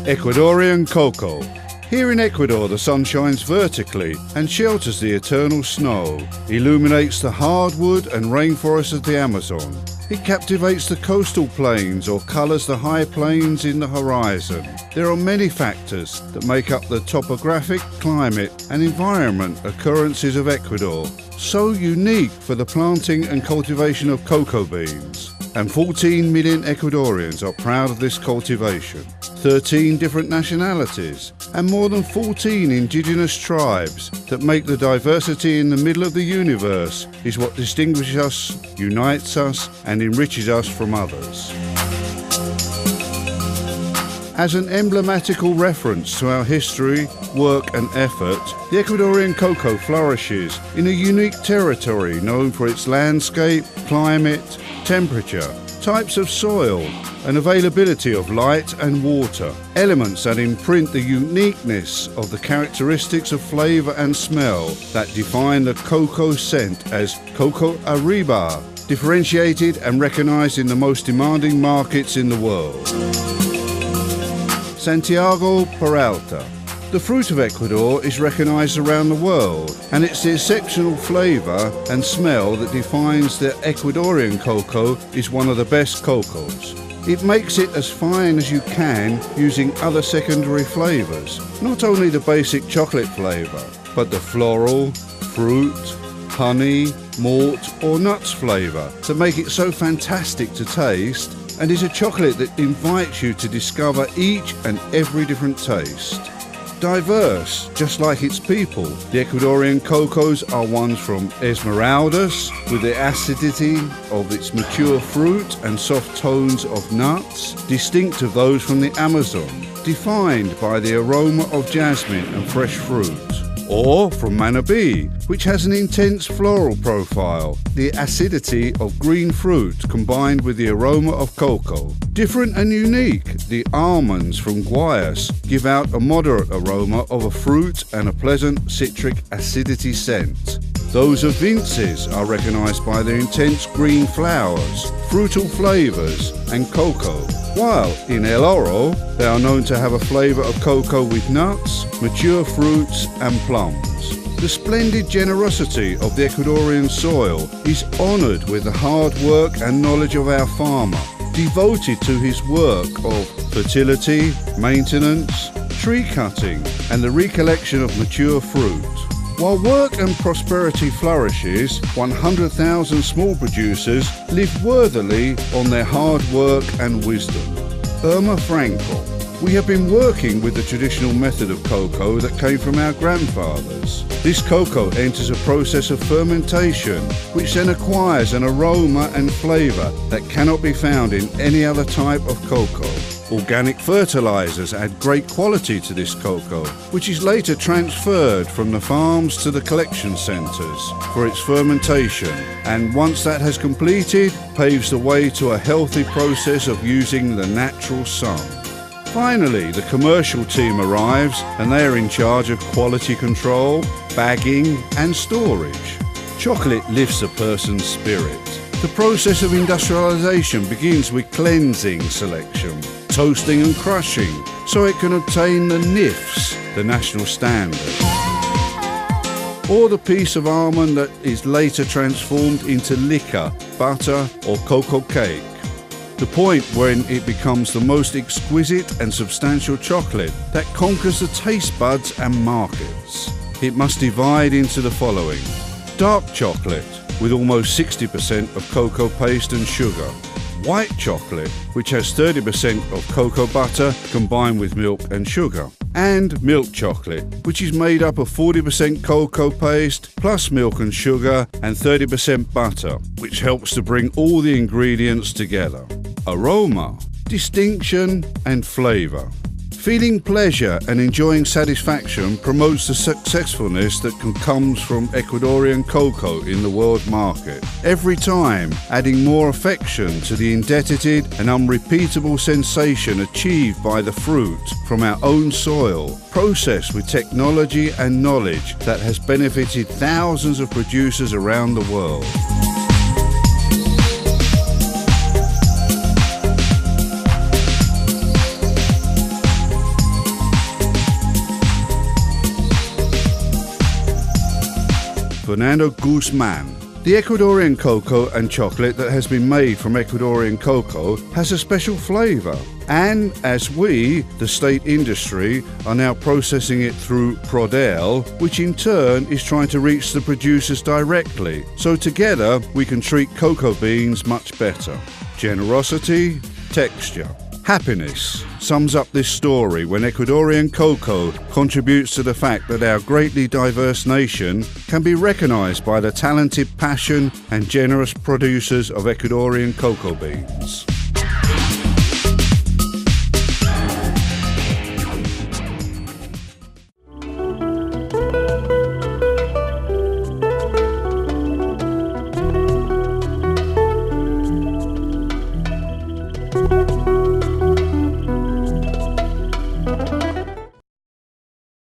Ecuadorian cocoa. Here in Ecuador, the sun shines vertically and shelters the eternal snow, illuminates the hardwood and rainforests of the Amazon. It captivates the coastal plains or colours the high plains in the horizon. There are many factors that make up the topographic, climate and environment occurrences of Ecuador, so unique for the planting and cultivation of cocoa beans. And 14 million Ecuadorians are proud of this cultivation. 13 different nationalities and more than 14 indigenous tribes that make the diversity in the middle of the universe is what distinguishes us, unites us and enriches us from others. As an emblematical reference to our history, work and effort, the Ecuadorian cocoa flourishes in a unique territory known for its landscape, climate, temperature, types of soil and availability of light and water, elements that imprint the uniqueness of the characteristics of flavour and smell that define the cocoa scent as Coco Arriba, differentiated and recognised in the most demanding markets in the world. Santiago Peralta. The fruit of Ecuador is recognised around the world, and it's the exceptional flavour and smell that defines the Ecuadorian cocoa is one of the best cocoas. It makes it as fine as you can using other secondary flavours, not only the basic chocolate flavour, but the floral, fruit, honey, malt or nuts flavour that make it so fantastic to taste, and is a chocolate that invites you to discover each and every different taste. Diverse, just like its people, the Ecuadorian cocos are ones from Esmeraldas, with the acidity of its mature fruit and soft tones of nuts, distinct of those from the Amazon, defined by the aroma of jasmine and fresh fruit. Or from Manabí, which has an intense floral profile, the acidity of green fruit combined with the aroma of cocoa. Different and unique, the almonds from Guayas give out a moderate aroma of a fruit and a pleasant citric acidity scent. Those of Vinces are recognised by their intense green flowers, fruital flavours and cocoa, while in El Oro they are known to have a flavour of cocoa with nuts, mature fruits and plums. The splendid generosity of the Ecuadorian soil is honoured with the hard work and knowledge of our farmer, devoted to his work of fertility, maintenance, tree cutting and the recollection of mature fruit. While work and prosperity flourishes, 100,000 small producers live worthily on their hard work and wisdom. Erma Franklin. We have been working with the traditional method of cocoa that came from our grandfathers. This cocoa enters a process of fermentation, which then acquires an aroma and flavour that cannot be found in any other type of cocoa. Organic fertilizers add great quality to this cocoa, which is later transferred from the farms to the collection centres for its fermentation, and once that has completed, paves the way to a healthy process of using the natural sun. Finally, the commercial team arrives and they are in charge of quality control, bagging and storage. Chocolate lifts a person's spirit. The process of industrialisation begins with cleansing selection, toasting and crushing, so it can obtain the nifs, the national standard. Or the piece of almond that is later transformed into liquor, butter or cocoa cake. The point when it becomes the most exquisite and substantial chocolate that conquers the taste buds and markets. It must divide into the following: dark chocolate with almost 60% of cocoa paste and sugar, white chocolate which has 30% of cocoa butter combined with milk and sugar, and milk chocolate which is made up of 40% cocoa paste plus milk and sugar and 30% butter, which helps to bring all the ingredients together. Aroma, distinction and flavour. Feeling pleasure and enjoying satisfaction promotes the successfulness that comes from Ecuadorian cocoa in the world market. Every time adding more affection to the indebted and unrepeatable sensation achieved by the fruit from our own soil, processed with technology and knowledge that has benefited thousands of producers around the world. Fernando Guzman. The Ecuadorian cocoa and chocolate that has been made from Ecuadorian cocoa has a special flavour. And as we, the state industry, are now processing it through Prodel, which in turn is trying to reach the producers directly. So together we can treat cocoa beans much better. Generosity, texture, happiness sums up this story when Ecuadorian cocoa contributes to the fact that our greatly diverse nation can be recognised by the talented passion and generous producers of Ecuadorian cocoa beans.